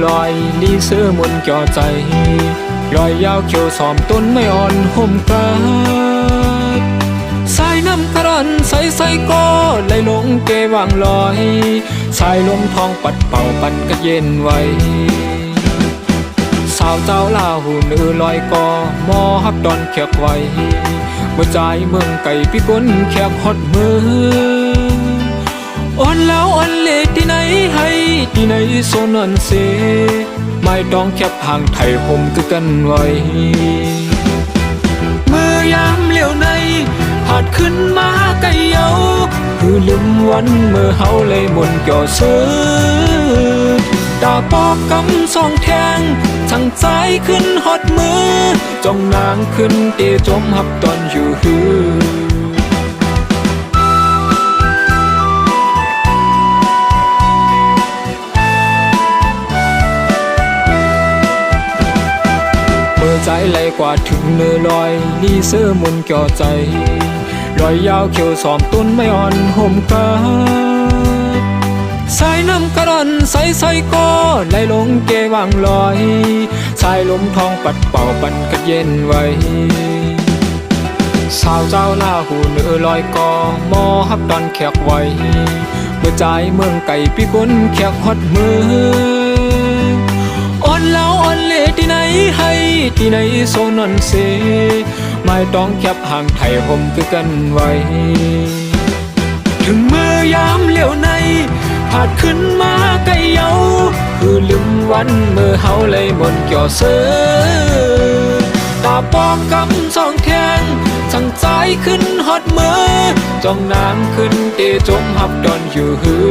ลอยลีเสื้อมนเกี่ยวใจรอยยาวเขียวสอมต้นไม่อ่อนห่มกาดสายน้ำกระรอนใสก็ไหลลงเกวางลอยสายลมทองปัดเป่าปัดกระเย็นไว้สาวเจ้าลาหูนือลอยกอมอฮับดอนแขกไว้เมื่อใจเมืองไก่พี่ก้นแขกฮอดมืออ่อนแล้วอ่อนเละที่ไหนให้ที่ไหนโซนอนเสไม่ต้องแคบห่างไทยห่มคือกันไว้เมื่อยามเลี้ยวในหาดขึ้นมาไกลเยาคือลืมวันเมื่อเฮาเลยมนเกี่ยวเสือตาปอกกำสองแทงทั้งใจขึ้นฮอดมือจ้องนางขึ้นเตะจมหับตอนอยู่หือใจไหลกว่าถึงเนื้อลอยลีเสื้อมุนเกี่ยวใจรอยยาวเขียวสอมต้นไม่อ่อนห่มกาดสายน้ำกระรอนใสก็ไหลลงเกวางลอยสายลมทองปัดเป่าปันกระเย็นไว้สาวเจ้าลาหูเนื้อลอยกอมอฮับดอนแขกไว้เมื่อใจเมืองไก่พี่ก้นแขกฮอดมืออ่อนแล้วอ่อนเละที่ไหนให้ที่ไหนโซนอนเสไม่ต้องแคบห่างไทยห่มคือกันไว้ถึงเมื่อยามเลี้ยวในผาดขึ้นมาไกลเยาคือลืมวันเมื่อเฮาเลยมนเกี่ยวเสือตาปอกกำสองแทงสั่งใจขึ้นฮอดมือจ้องน้ำขึ้นเตะจมหับดอนอยู่หือ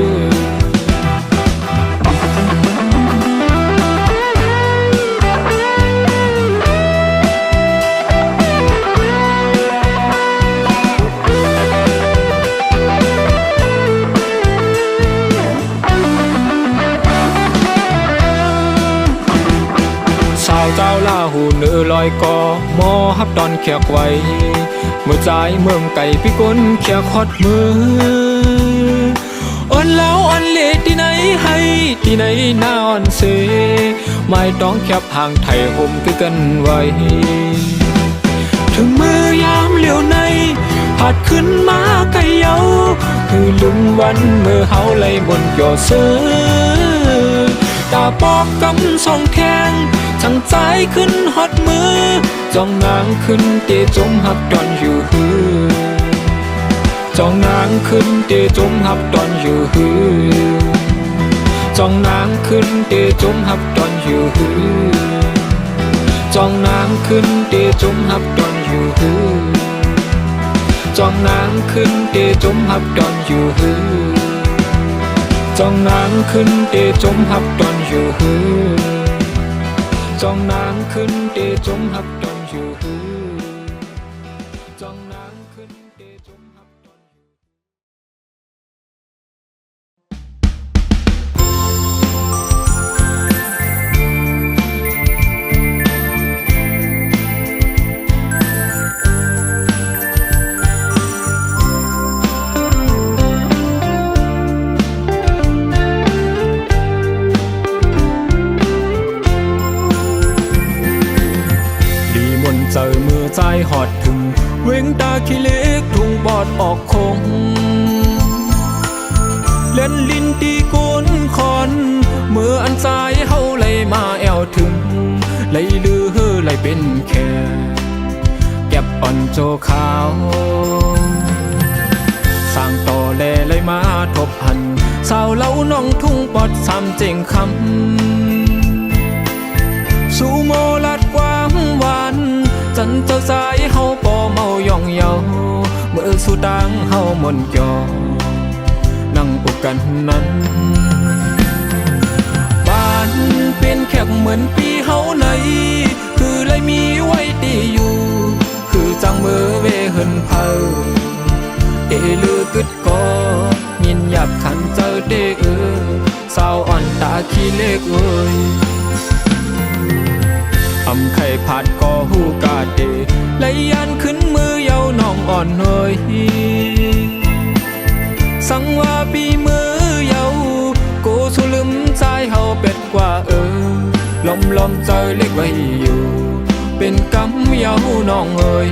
เจ้าลาหูเนื้อลอยกอมอฮับดอนแขกไว้เมื่อใจเมืองไก่พี่ก้นแขกฮอดมืออ่อนแล้วอ่อนเละที่ไหนให้ที่ไหนหน้าอ่อนเสไม่ต้องแคบห่างไทยห่มคือกันไว้ถึงมือยามเลี้ยวในผาดขึ้นมาไกลเยาคือลืมวันเมื่อเฮาเลยบนเกี่ยวเสือตาปอกกำสองแทงทั้งใจขึ้นฮอดมือจ้องนางขึ้นเตะจมหับดอนอยู่หือจ้องนางขึ้นเตะจมหับดอนอยู่หือจ้องนางขึ้นเตะจมหับดอนอยู่หือจ้องนางขึ้นเตะจมหับดอนอยู่หือจ้องนางขึ้นเตะจมหับดอนอยู่หือจ้องนางขึ้นเตะจมหับดอนอยู่หือจ้องนางขึ้นเตะจมหับดอนอยู่หือจ้องนางขึ้นเตะจมหับดอนเจอมือใจหอดถึงเว้งตาขี้เล็กทุ่งบอดออกคงเล่นลิ้นตีก้นคอนเมื่ออันซ้ายเฮาไหลมาแอวถึงไหลลือไหลเป็นแค่เก็บอ่อนโจขาวสร้างต่อแลไหลมาทบหันสาวเล่าน้องทุ่งปอดซ้ำเจงคำสู่โมลัดกว้างหวานจันเจ้าสายเฮาป่อเมาย่องเยาเมื่อสู่ตังเฮามนเกี่ยวนั่งอุกกันนั้นบ้านเป็นแขกเหมือนปีเฮาในคือเลยมีไว้ตีอยู่คือจังมือเวเหินเพอเตลือกึดกอยินหยับขันเจอเด็กสาวอ่อนตาขี้เล็กเอ้ยอำไข่ผาดก่อหูกาเดไหลยันขึ้นมือเยาน้องอ่อนเฮยสั่งว่าปีมือเยาโกสุลืมใจเฮาเป็ดกว่า เล็กไว้อยู่เป็นกำเยาน้องเอ๋ย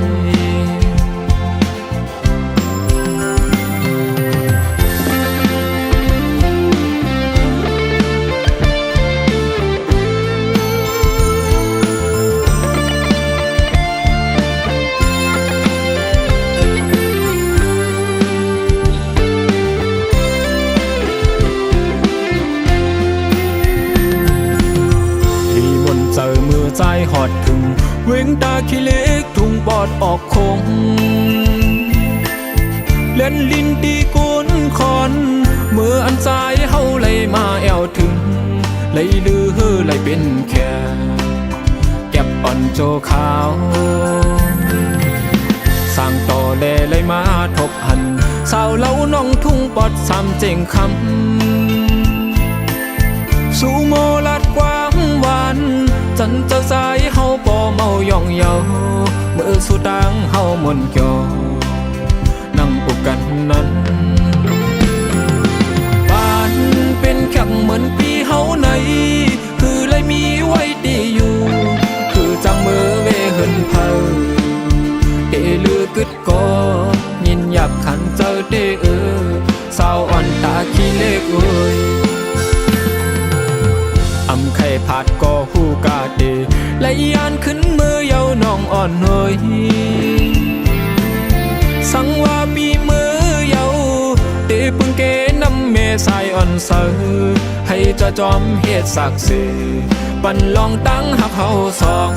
เจอมือใจหอดถึงเว้งตาขี้เล็กทุ่งปอดออกคงเล่นลินตีกุนคอนเมื่ออันใจเฮาไหลมาแอวถึงไหลลือไหลเป็นแค่เก็บอ่อนโจขาวสร้างต่อแลไหลมาทบหันสาวเล่าน้องทุ่งปอดซ้ำเจงคำสู่โมลัดกว้างหวานจันเจ้าสายเฮาบ่เมาย่องเยาเมื่อสุดางเฮามนเกี่ยวนั่งปุกกันนั้นบ้านเป็นแข็งเหมือนปีเฮาในคือเลยมีไว้ดีอยู่คือจังมือเวเหินเผาเดลือกึดก็ยินหยับขันเจอเดสาวอ่อนตาขี้เล็กเอ้ยอำไข่ผาดก็หูกาเดและยานขึ้นมือเยาน้องอ่อนเฮยสังว่าปีมือเยาเดปุ่นเกนำเมสายอ่อนเสือให้จะจอมเฮ็ดสักเสปันลองตั้งหักเฮาสอง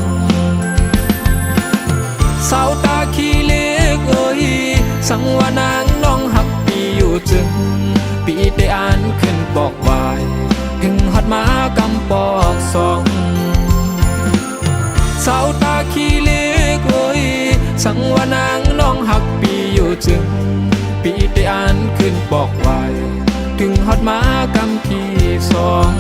สาวตาขี้เล็กเอ้ยสังว่านางน้องหักปีอยู่จึงปีได้อ่านขึ้นบอกไว้ถึงฮอดมากำปอกสองสาวตาขี้เล็กเอ้ยสังว่านางน้องหักปีอยู่จึงปีได้อ่านขึ้นบอกไว้ถึงฮอดมากำพี่สอง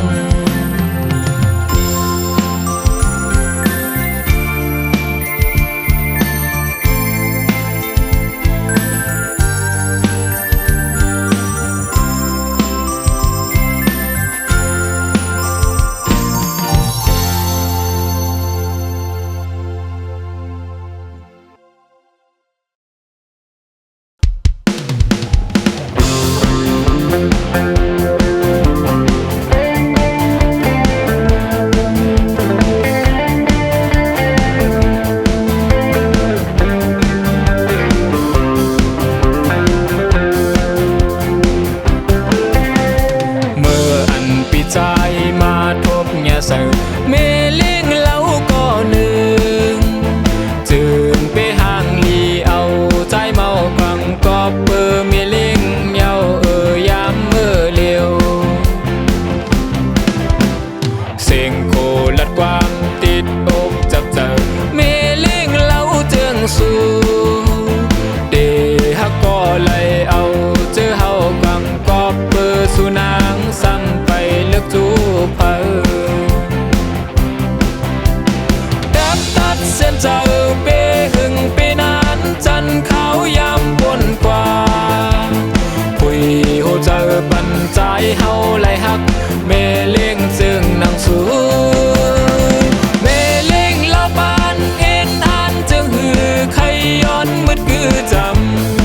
ใจมาทบแง่เสือเมเล่งเล่าก็หนึ่งจึงไปห่างลีเอาใจเมากังกอบเบอร์เมเล่งเยาอยามเมื่อเลี้ยวเสียงโคลัดกวางติดอกจับเจอเมเล่งเล่าเจืองสู่เดฮักก็เลยเอาเจอเฮากังกอบเบอร์สู่นางสั่งจูเผาดับตัดเส้นเจ้าเปหึงเปนานจันขาวยำบนกว่าผู้หูเจอบันใจเฮาไหลหักเมเล่งซึ่งนั่งสูเมเล่งเล่าปานเอ็นอ่านจึงหือใครย้อนมืดคือจ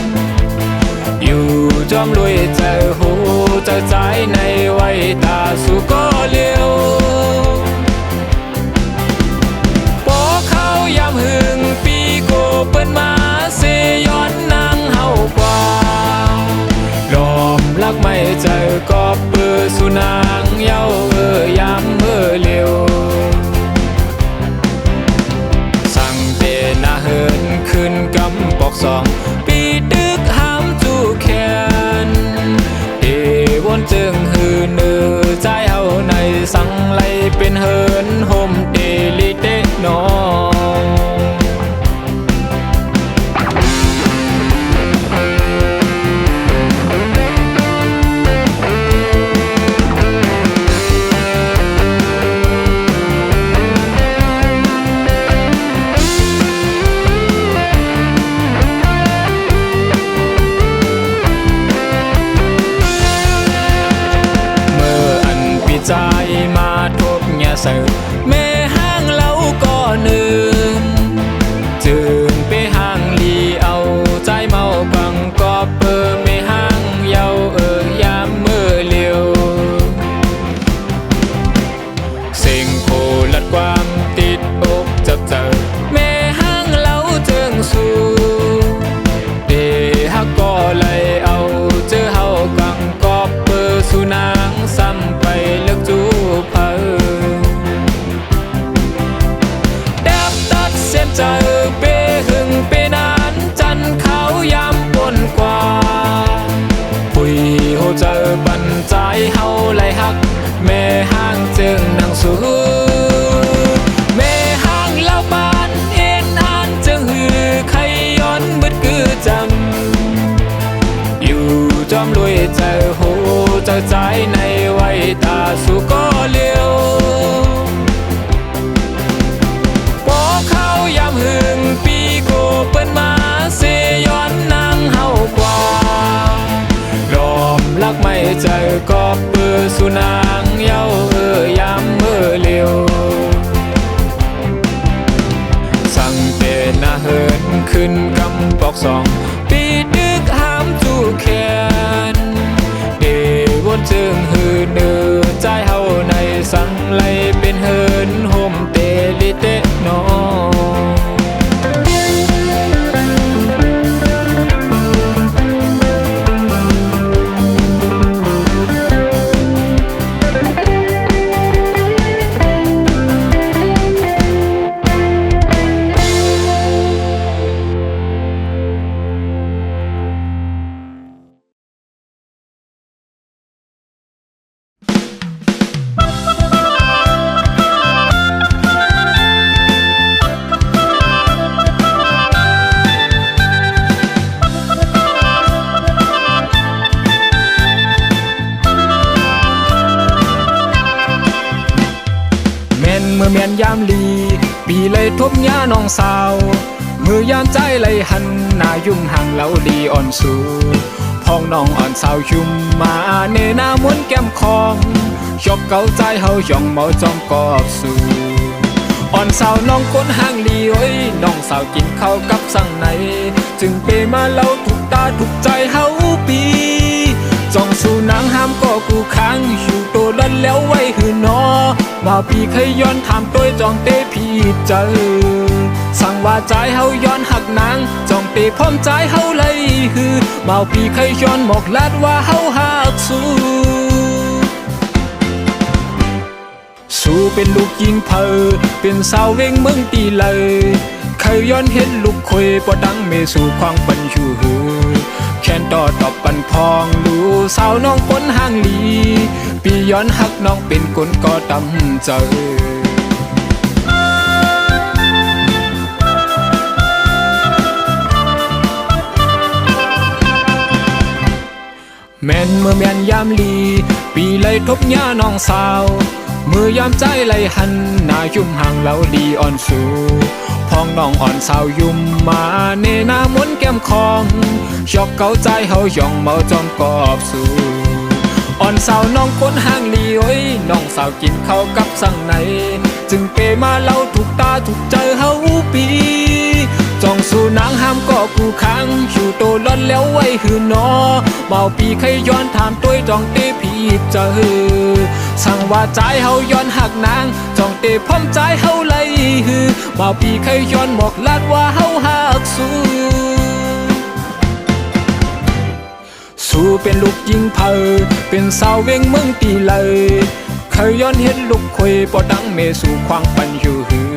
ำอยู่จอมรวยเจอหูเจอใจในไว้ตาสู่ก็เลี้ยวพอเข้ายามหึงปีโกเปิ้นมาเสย้อนนางเฮากว่าลอมลักไม่เจอก็เปื้อสู่นางเย้ายามเลี้ยวสั่งเตนาเหินขึ้นกำปอกสองปีดึกห้ามจูแขนวนจึงหือเนื้อใจเฮาในสังไลเป็นเหินโฮมเดลิเดนอใจมาทบแง่เสือแม่ห้างเล่า เฮาไหลหักแม่ห้างจึงนั่งสู้แม่ห้างเล่าบ้านเอ็นอ่านจึงหือใครย้อนมืดคือจำอยู่จอมรวยเจอโหเจอใจในไว้ตาสู่ก็เลี้ยวพอเข้ายามหึงปีโกเปิ้นมาเสย้อนนางเฮากว่าลมลักไม่เจอก็เปื้อสุนางเย้ายามเลี้ยวสั่งเตนาเหินขึ้นกำปอกสองปีดึกห้ามจูแขนเดวนจึงหือเนื้อใจเฮาในสั่งไลเป็นเหินโฮมเตลิเตนอเมื่อเมียนยามลีปีเลยทบย่าน้องสาวมือยามใจเลยหันหน้ายุ่มห่างเล่าลีอ่อนสูพ้องน้องอ่อนสาวยุ่มมาเนหน้ามวนแก้มคองชอบเกาใจเฮาย่องเมาจอมกอบสูอ่อนสาวน้องก้นห่างลีโอ้ยน้องสาวกินข้าวกับสั่งไหนจึงเปมาเล่าถูกตาถูกใจเฮาปีจ้องสู่นางห้ามก็กูค้างอยู่โตลันแล้วไว้หือนอว่าพี่เคยย้อนถามตัวจองเตพี่เจอสั่งว่าใจเฮาย้อนหักนางจองเตพร้อมใจเฮาเลยหือมาพี่เคยย้อนหมอกลาดว่าเฮาหักสู้เป็นลูกยิงเพอเป็นสาวเวงเมืองตีเลยเคยย้อนเห็นลูกคุยปอดังเมสู่ความปันอยู่หือแค่นต่อตอบปันพองลูสาวน้องก้นห่างลีปีย้อนหักน้องเป็นคนก็ตำใจแม่นเมื่อแม่นยามลีปีเลยทบย่าน้องสาวมือยามใจเลยหันหน้ายุ่มห่างเล่าดีอ่อนสูพ้องน้องอ่อนสาวยุ่มมาเนหน้ามนแก้มคองชอกเกาใจเฮาย่องเมาจอมกอบสูอ่อนสาวน้องก้นห่างลีโอ้ยน้องสาวกินข้าวกับสั่งไหนจึงเปมาเล่าถูกตาถูกใจเฮาปีจ้องสู่นางห้ามก็กูค้างอยู่โตล้อนแล้วไว้หือนอเมาปีเคยย้อนถามตัวจองเตพี่เจอสั่งว่าใจเฮาย้อนหักนางจ้องเตพร้อมใจเฮาเลยหือเมาปีเคยย้อนหมอกลาดว่าเฮาหักสู้เป็นลูกยิงเพอเป็นสาวเวงเมืองตีเลยเคยย้อนเห็นลูกคุยปอดังเมสู่ควางปันอยู่หือ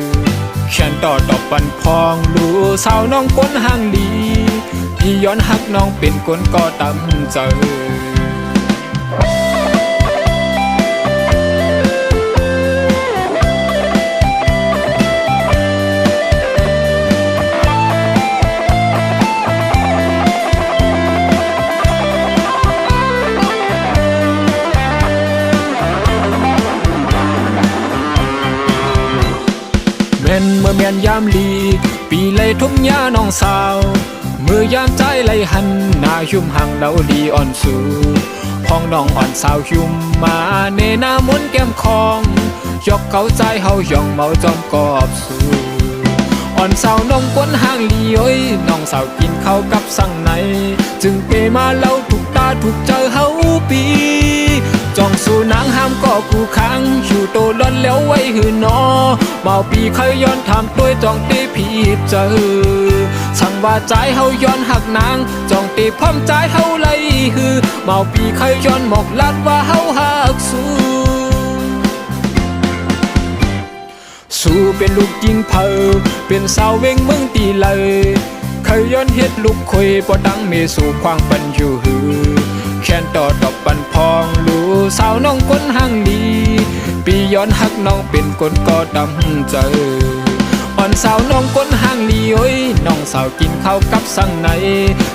แขนต่อตอบปันพองลูสาวน้องก้นห่างดีพี่ย้อนหักน้องเป็นคนก็ตำใจเมื่อแม่นยามลีปีเลยทบย่าน้องสาวมือยามใจเลยหันหน้ายุ่มห่างเล่าดีอ่อนสูพ้องน้องอ่อนสาวยุ่มมาเนหน้ามนแก้มคองยกเกาใจเฮาย่องเมาจอมกอบสูอ่อนสาวน้องก้นห่างลีโอ้ยน้องสาวกินข้าวกับสั่งไหนจึงเปมาเล่าถูกตาถูกใจเฮาปีจ้องสู่นางห้ามก็กูค้างอยู่โตล้อนแล้วไว้หือนอเมาปีเคยย้อนถามตัวจองเตพี่เจอสั่งว่าใจเฮาย้อนหักนางจองเตพร้อมใจเฮาเลยหือเมาปีเคยย้อนหมอกลาดว่าเฮาหักสู้เป็นลูกยิงเพอเป็นสาวเวงเมืองตีเลยเคยย้อนเฮ็ดลูกคุยปอดังเมสู่ควางปันอยู่หือแ แค้นต่อดอกปันพองลูสาวน้องก้นห่างดีปีย้อนหักน้องเป็นคนก็ดำใจอ่อนสาวน้องก้นห่างดีโอ้ยน้องสาวกินข้าวกับสั่งใน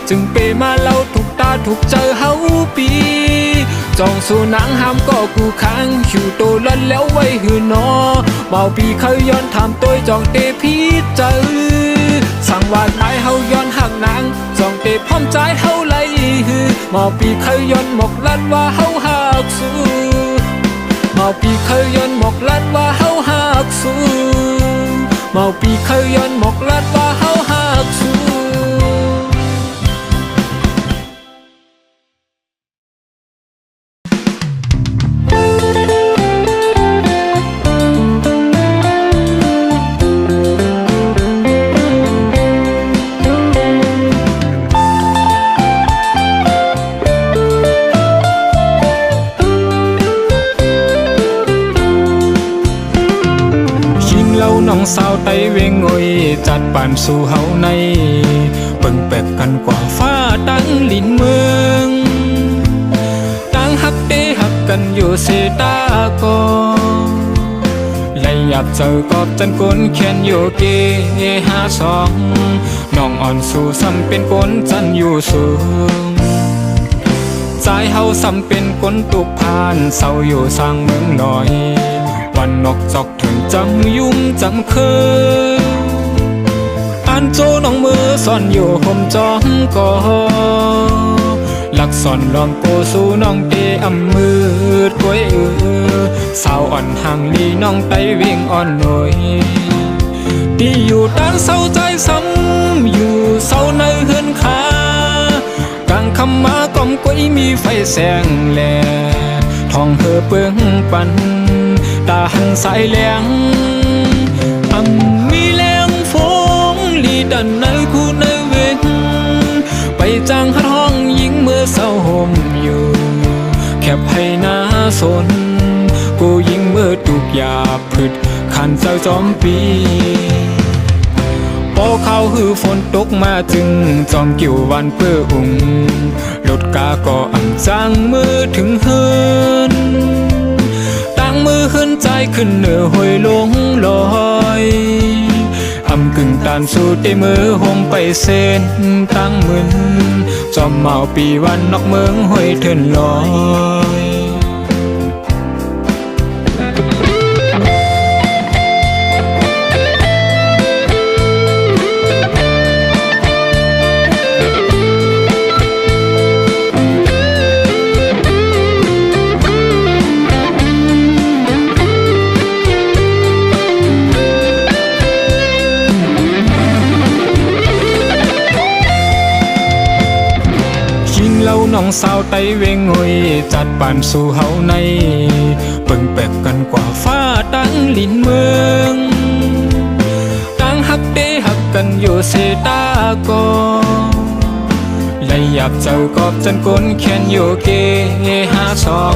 จึงเปมาเล่าถูกตาถูกเจอเฮาปีจองสู่นางห้ามก็กูค้างคิวโตลันแล้วไว้หือนอเบาปีเคยย้อนถามตัวจองเตพีเจอสั่งว่าตายเฮาย้อนหักนางจองเตพร้อมใจเฮาไล่หือเมาปีเคยย้อนหมกลัดว่าเฮาหักสู้เมาปีเคยย้อนหมกลัดว่าเฮาหักสู้เมาปีเคยย้อนหมกลัดว่าเฮาหักสู้น้องสาวไตเวงโอยจัดป่านสู่เฮาในเบิ่งแปบกันกว่าฟ้าตั้งลินเมืองตั้งหักเตหักกันอยู่เสตากอไล่อยากเจอกอบจันกนแค้นอยู่เกหาสองน้องอ่อนสู่ซ้ำเป็นกนจันอยู่สูงใจเฮาซ้ำเป็นกนตุกพานเศร้าอยู่สร้างเมืองลอยวันนกจอกถึงจำยุ่มจำเคยอันโจน้องมือซ่อนอยู่ห่มจอมก่อหลักซ่อนลองโกสู่น้องเตอำมืดกวยสาวอ่อนห่างลีน้องไตเวียงอ่อนหน่อยที่อยู่ด้านเศร้าใจซ้ำอยู่เศร้าในเฮือนขากลางคำมากล่อมกวยมีไฟแสงแลทองเฮอเปื้องปันตาหันสายแหลงมีแรงฟงลีดันในคู่ในเวงไปจางหัดห้องยิงเมื่อเศร้าห่มอยู่แคบให้หน้าสนกูยิงเมื่อตุกยาพืชขันเจ้าจอมปีพอเขาหือฝนตกมาจึงจอมกิ่ววันเปื้ออุ่งรถกาก็อ่ำจางมือถึงเฮินมือขึ้นใจขึ้นเหนือหอยลงลอยอำกึ่งตานสู่เตมือห่มไปเส้นตั้งมึนจอมเมาปีวันนอกเมืองหอยเถินลอยน้องสาวไตเวงโอยจัดป่านสู่เฮาในเบิ่งแปบกันกว่าฟ้าตั้งลินเมืองตั้งหักเตหักกันอยู่เสตากอไล่อยากเจ้ากอบจันกนแค้นอยู่เกหาสอง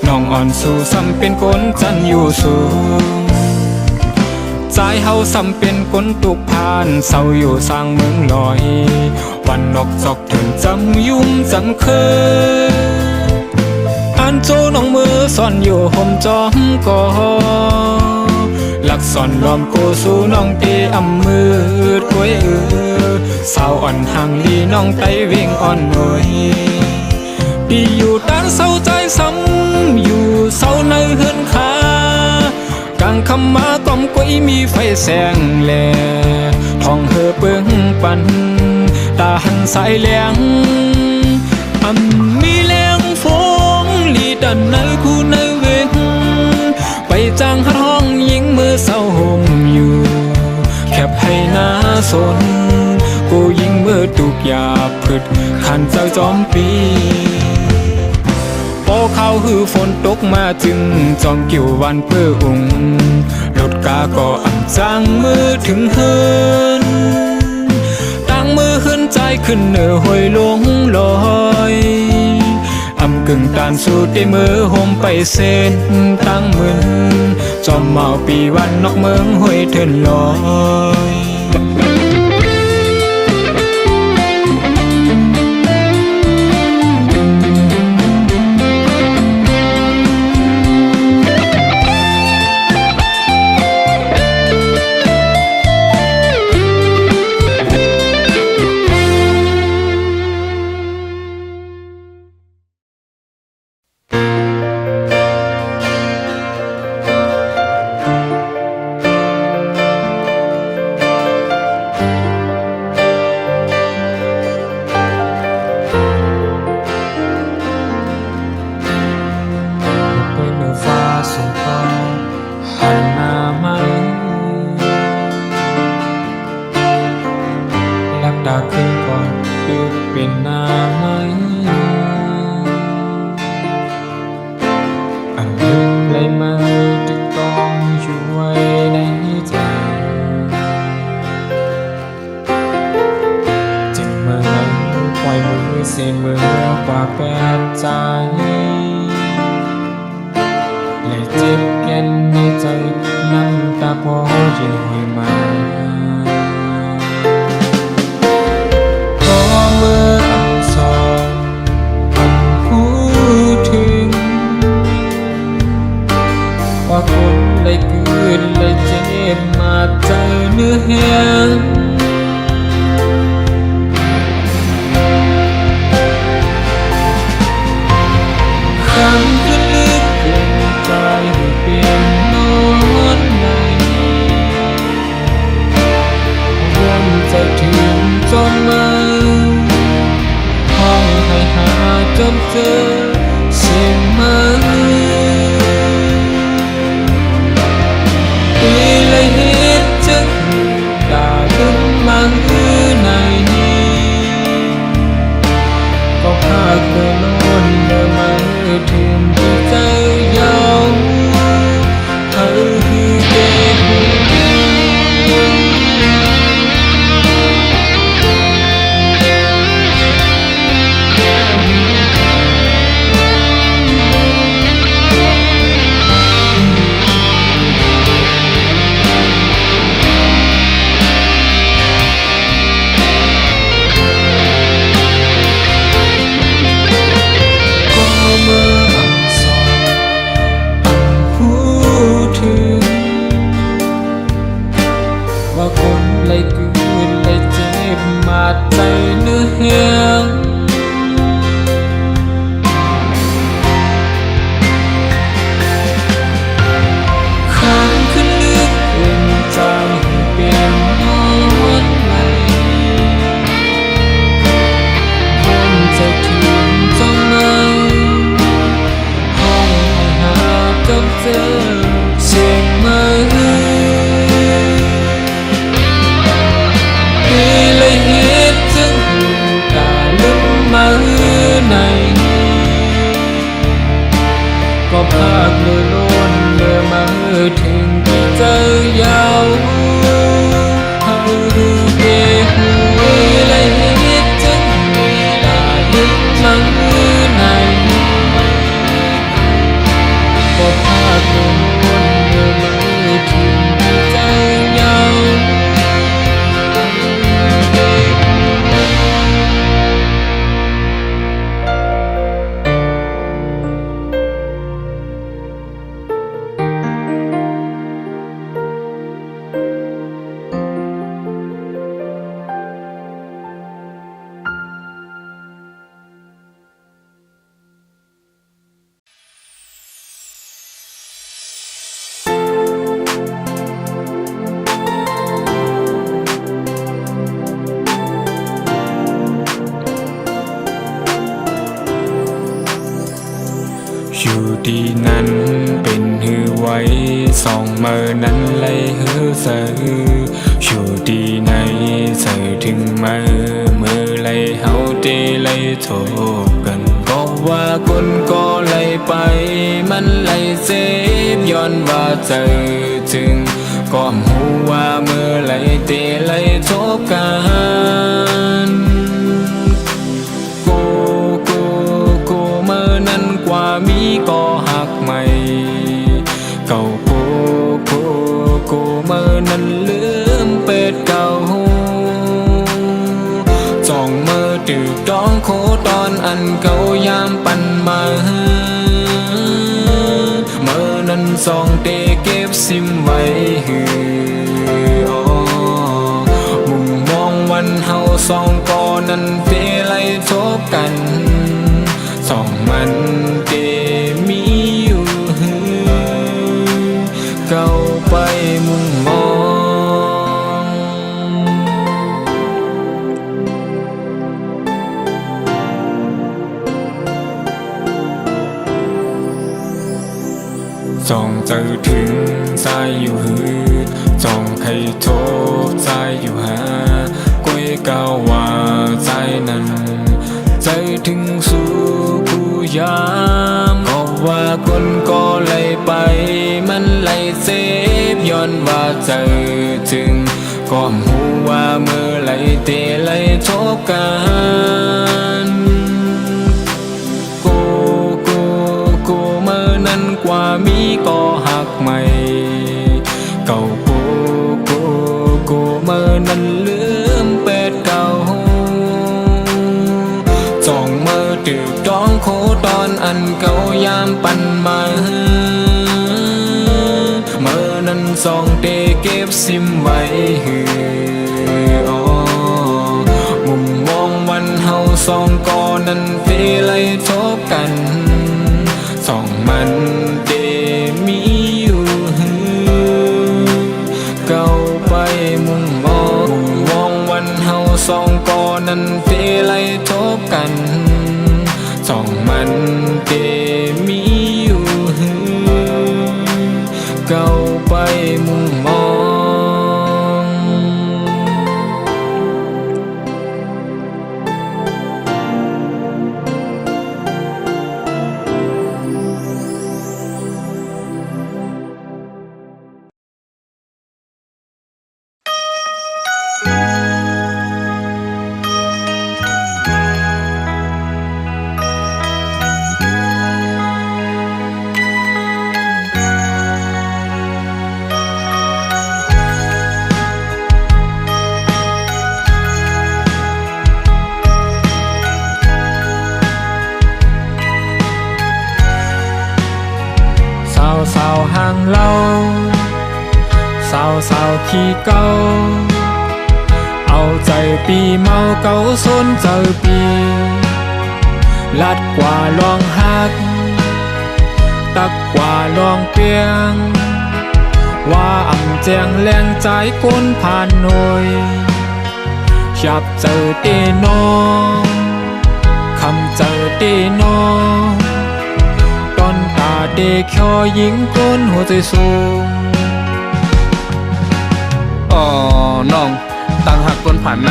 น้องอ่อนสู่ซ้ำเป็นกนจันอยู่สูงใจเฮาซ้ำเป็นกนตุกพานเศร้าอยู่สร้างเมืองลอยวันนกจอกถึงจำยุ่มจำเคยอันโจน้องมือซ่อนอยู่ห่มจอมก่อหลักซ่อนล้อมโกสู่น้องเตอำมืดกวยสาวอ่อนห่างลีน้องไตเวียงอ่อนหน่อยที่อยู่ด้านเศร้าใจซ้ำอยู่เศร้าในเฮือนขากลางคำมากล่อมกวยมีไฟแสงแลทองเฮอเปื้องปันตาหันสายแหลงมีแรงฟงลีดันในคู่ในเวงไปจางหัดห้องยิงมือเศร้าห่มอยู่แคบให้หน้าสนกูยิงมือตุกยาพืชขันเจ้าจอมปีพอเขาหือฝนตกมาจึงจอมกิ่ววันเปื้ออุ่งรถกาก็อ่ำจางมือถึงเฮินมือขึ้นใจขึ้นเหนือหอยลงลอยอำกึ่งตานสู่เตมือห่มไปเส้นตั้งมึนจอมเมาปีวันนอกเมืองหอยเถินลอย เ เจ็บแก่นในใจน้ำตาพอยิ่งห้อยมาพอเมื่ออักษรมันพูดถึงว่าคนเลยคืนเลยเจ็บมาใจเนื้อแห้งคำที่ลึกเกินใจเปลี่ยนนอนในวนจะถึงจนมาห้องให้หาจนเจอเสียงมันปีเลยเหตุจึงด่าขึ้นมาในก็พาเกินล้นเดินมาถึงที่ใจยาวเธอคือเก็บว่าคนเลยคืนเลยเจ็บมาใจเนื้อแห้งข้างขึ้นลึกเกินใจเปลี่ยนนอนไหลวนใจถึงจนมาห้องให้หาจนเจอเสียงมาก็พาเมื่อล้นเมื่อมาถึงที่เจอยาวเฮาเก็บไว้เลยจึงเวลาลึกมาในก็พาเมื่อล้นเมื่อมาถึงที่เจอยาวอยู่ดีนั้นเป็นหือไว้สองเมื่อนั้นเลยหือเสืออยู่ดีในเสือถึงเมื่อเลยเฮาเดเลยโทบกันก็ว่าคนก็เลยไปมันเลยเจ็บย้อนว่าเจอถึงก็หูว่าเมื่อเลยเดเลยโทบกันกว่ามีก็หักใหม่เก่าโกเมื่อนั้นลืมเป็ดเก่าจ้องเมื่อตึกดองโคตอนอันเก่ายามปันมาเมื่อนั้นสองเตเก็บซิมไว้หือมุมมองวันเฮาสองก่อนั้นเตไล่ทบกันสองมันเตมีอยู่เก่าไปมุมมองจ้องเจอถึงใจอยู่หือจ้องใครโทษใจอยู่หากวยกาวว่าใจนั้นใจถึงสู่ผู้ยามก็ว่าคนก็เลยไปมันเลยเจ็บย้อนว่าเจอถึงก็หูว่าเมื่อไรเตเลยทบกันกูเมื่อนั้นกว่า มีก็หักใหม่เก่าโกเมื่อนั้นลืมเป็ดเก่าจ้องเมื่อตึกดองโคตอนอันเก่ายามปันมาเมื่อนั้นสองเตเก็บซิมไว้มุมมองวันเฮาสองก่อนั้นเฟเลยทบกันสองมันเดมีอยู่เก่าไปมุมมองวันเฮาสองก่อนั้นเฟเลยทบกันสองมันเดมีอยู่เก่าไปมุมมองสาวห่างเราสาวขี้เก่าเอาใจปีเมาเก่าสนเจอปีลัดกว่าลองหักตักกว่าลองเปียงว่าอ่ำแจงแรงใจก้นผ่านหน่อยชับเจอเตนอคำเจอเตนอตาเด็กคอยิงก้นหัวใจสูงน้องตั้งหักก้นผ่านใน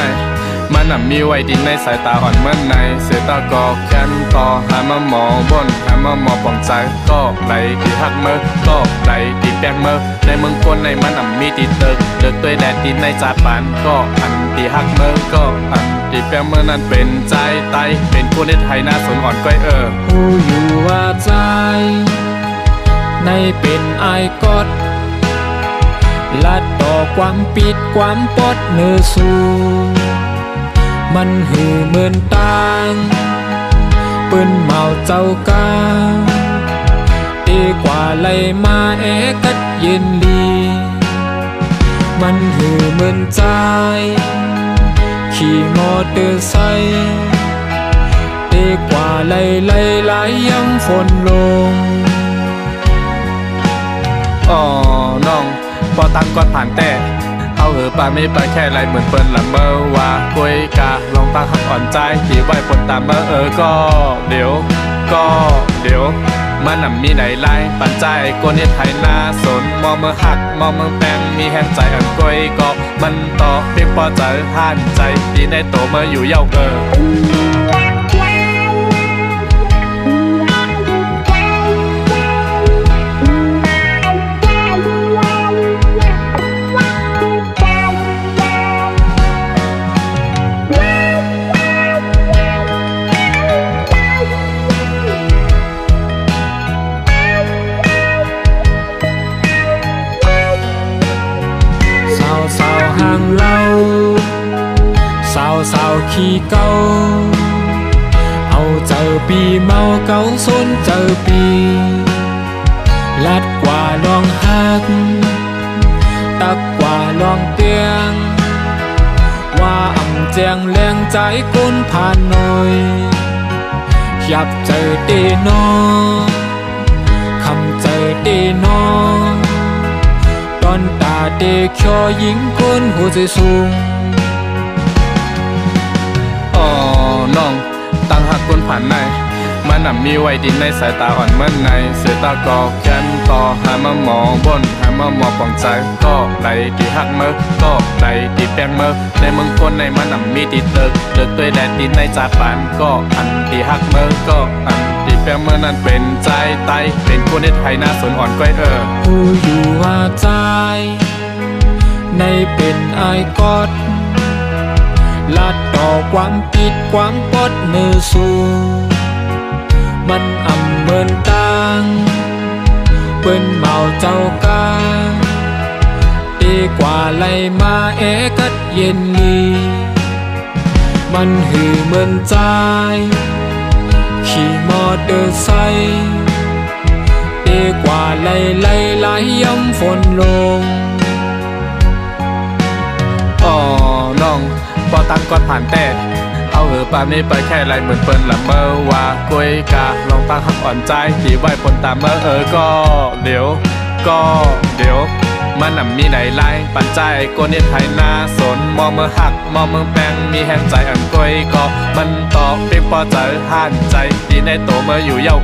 มันน่ะมีไว้ดินในสายตาอ่อนเหมือนในเสียตาก็แค้นต่อหามาหมอบนหามาหมอปองใจก็ไหลที่หักเมื่อก็ไหลที่แปลกเมื่อในเมืองก้นในมันน่ะมีติดเลิกตัวแดดดินในจาปานก็อันที่หักเมื่อก็อันที่แปลกเมื่อนั้นเป็นใจไตเป็นคนในไทยหน้าสนอ่อนก้อยผู้อยู่ว่าใจในเป็นไอกอดลัดต่อความปิดความปดเนื้อสูมันหือเหมือนตางปืนเมาเจ้ากาตีกว่าไหลมากัดเย็นดีมันหือเหมือนใจขี่มอเตอร์ไซค์ตีกว่าไหลยังฝนลงน้องพอตั้งก้อนผ่านแต่เอาปาไม่ไปแค่ไรเหมือนเปิ้นละเมอว่าคุยกะลองตั้งหักอ่อนใจที่ไว้ปนตามเมื่อก็เดี๋ยวมันน่ะมีไหนไล่ปันใจก้นเฮ็ดไทยหน้าสนมองเมื่อหักมองเมื่อแปงมีแห้งใจอันกุยก็มันต่อเพียงพอใจห่านใจดีในโตเมื่ออยู่เย้าห่างเราสาวขี้เก่าเอาเจอปีเมาเก่าสนเจอปีลัดกว่าลองหักตักกว่าลองเตียงว่าอ่ำแจงแรงใจก้นผ่านหน่อยยับเจอเตนอคำเจอเตนอตอนตาเด็กคอยิงก้นหัวใจสูงน้องตั้งหักก้นผ่านในมันน่ะมีไว้ดินในสายตาอ่อนเหมือนในเสียตาก็แค้นต่อหามาหมอบนหามาหมอปองใจก็ไหลที่หักเมื่อก็ไหลที่แปลงเมื่อในเมืองก้นในมันน่ะมีติดเลิกตัวแดดดินในจาปานก็อันที่หักเมื่อก็อันที่แปลงเมื่อนั้นเป็นใจไตเป็นคนในไทยหน้าสนอ่อนก้อยผู้อยู่ว่าใจในเป็นไอกอดลัดต่อความปิดความปดเนื้อสูมันอ่ำเหมือนตาง เปิ้นเมาเจ้ากาดีกว่าไล่มากัดเย็นลีมันหือเหมือนใจขี่มอเตอร์ไซค์ดีกว่าไล่ย้ำฝนลงอ๋อน้องปอตังก่อนผ่านแต่เอาปามนี้ไปแค่ไรเหมือนเปิ้นละเมอว่ากุยกาลองตั้งหักอ่อนใจที่ไหวผลตามเมื่อก็เดี๋ยวมันน่ะมีไหนไล่ปันใจก็เนียนไทยหน้าสนมองเมื่อหักมองเมืองแปงมีแหงใจอันกุยก็มันตอบเป็นปอใจห่านใจที่ในโตเมื่ออยู่เย้า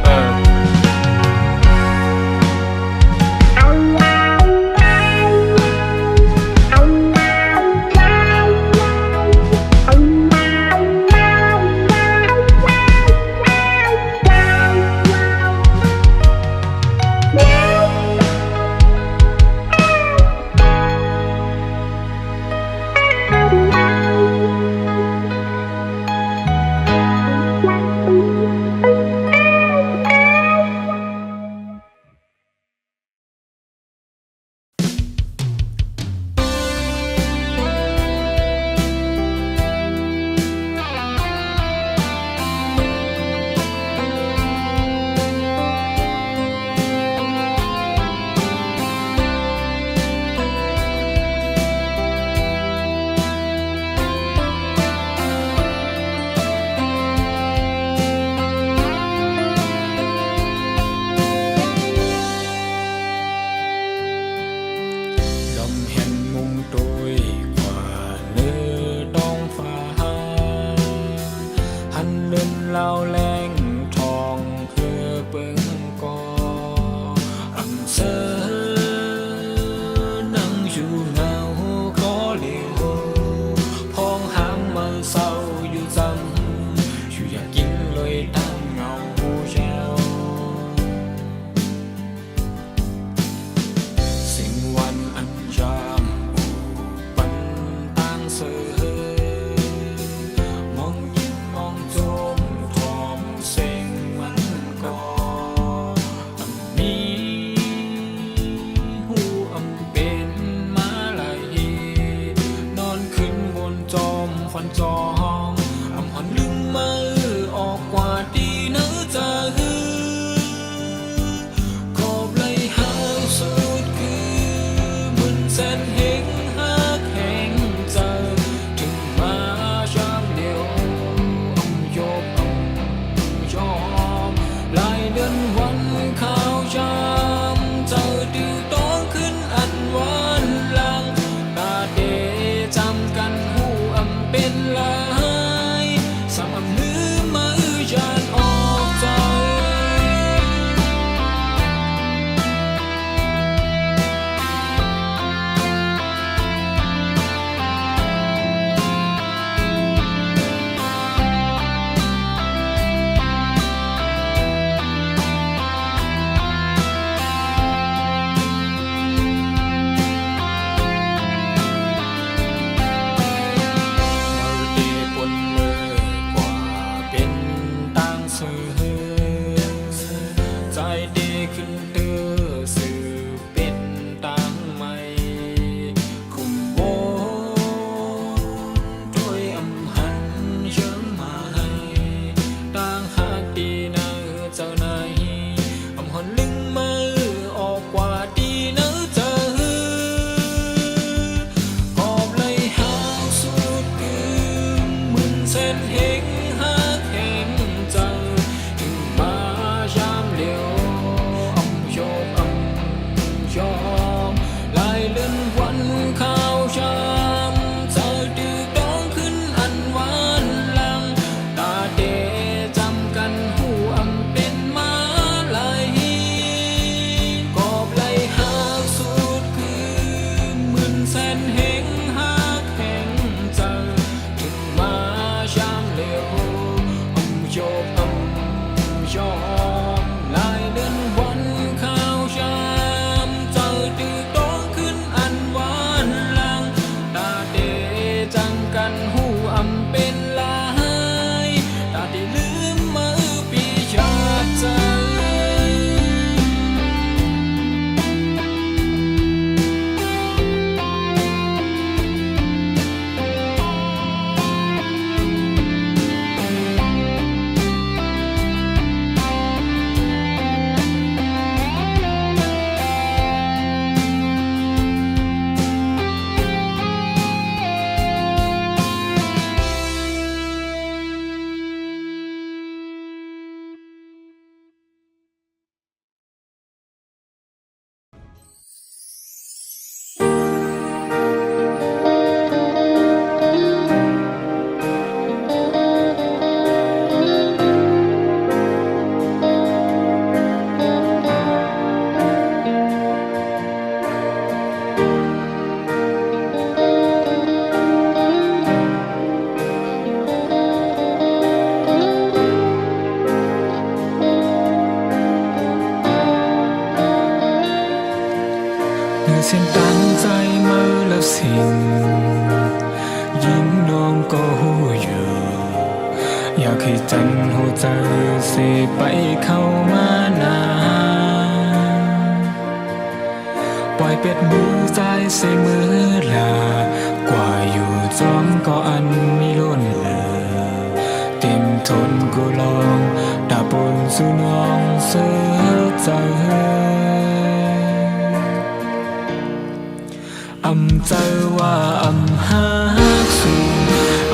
เราแรงทองเเปิงก็อำเสอนั่งอยู่เงาก็เหลียวพองหางมาเศร้าอยู่จำอยู่อยากกินเลยตั้งเงาเจ้าสิ่งวันอันยามปันตั้งเสือฟันจองอำหอนลืมมือออกกว่าดีเนื้อจะหือกอบเลยหาสุดคือมันแสนเฮงหักแห่งใจถึงมาชามเดียวโยบยอมหลายเดือนวันข้าวจามเจอดิวต้องขึ้นอันวันหลังตาเดจำกันเป็นลายสามลืมมือจานออกใจใจดีขึ้นเตือสื่อเป็นตังไม่คุมโบด้วยอำหันเชิงมาให้ต่างหากดีนะเจ้าไหนอำหันลึงมือออกกว่าดีนะเจ้ากอบเลยหาสุดคือมึนเส้นเฮงหักแห่งใจถึงมาชามเดียวยอมหลายเดือนวันข้าวจามเจอดื้อต้องขึ้นอันหวานหลังตาเดจำกันหูอำเป็นมาลายกอบไหลหักสุดคือหมื่นแสนเฮงหักแห่งใจถึงมาชามเหลวโยบยอมหลายเดือนวันข้าวจามดื้อต้องขึ้นอัน เส้นตั้งใจมือแล้วสิ่งยิ่งน้องก็หูอยู่อยากให้จันหัวใจเสไปเข้ามานาปล่อยเป็ดมือใจใส่มือลากว่าอยู่จอมก็อันมีล้นเหลือเต็มทนกูลองดาบนสู่น้องเสือใจอำใจว่าอำหาสู่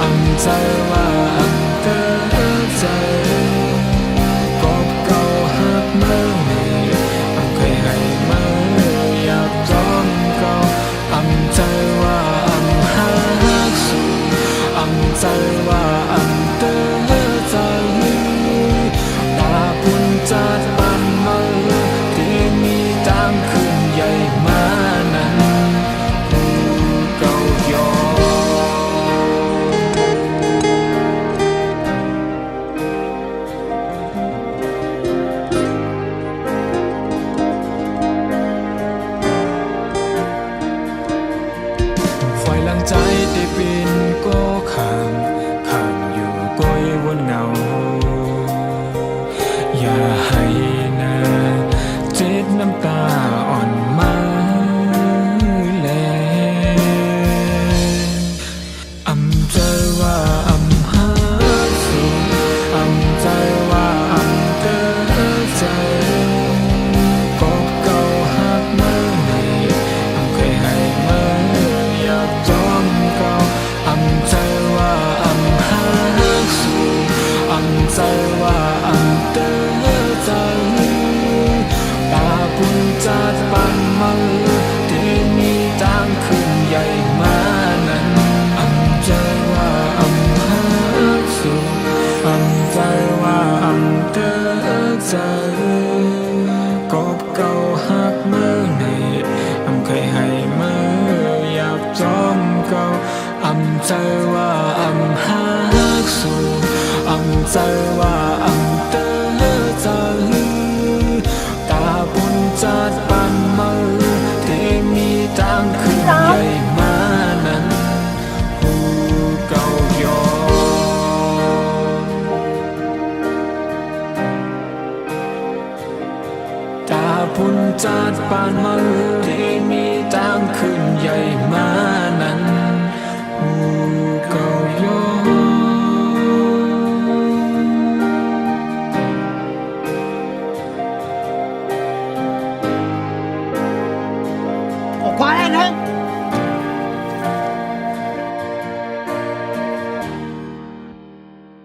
อำใจว่าอำเตอใจก็เก่าหักเมื่อไม่อำเคยให้เมื่ออยากจอมเก่าอำใจว่าอำหาสู่อำใจว่าอำเตอใจตาปุนจัดบันเมื่อที่มีตามคืนใหญ่มานั้นหลังใจที่ปีนก็ข้ามอยู่ก้อยวนเงาอย่าให้นาเจ็ดน้ำตาอ่อนมาแลอำใจว่าอำหาสู่อำใจว่าอำเตอใจก็เก่าหักเมื่อไหร่อำเคยให้เมื่ออยากจอมเก่าอำใจว่าอำหาสู่อำใจว่าอำเตอใจตาปุนจัดปันมือที่มีตามคืนใหญ่มานั้นอำใจว่าอำหาสู่อำใจว่าอำเตอใจกบเก่าหักเมื่อไหร่อำเคยให้เมื่ออยากจอมเก่าอำใจว่าอำหาสู่อำใจว่าอำเตอ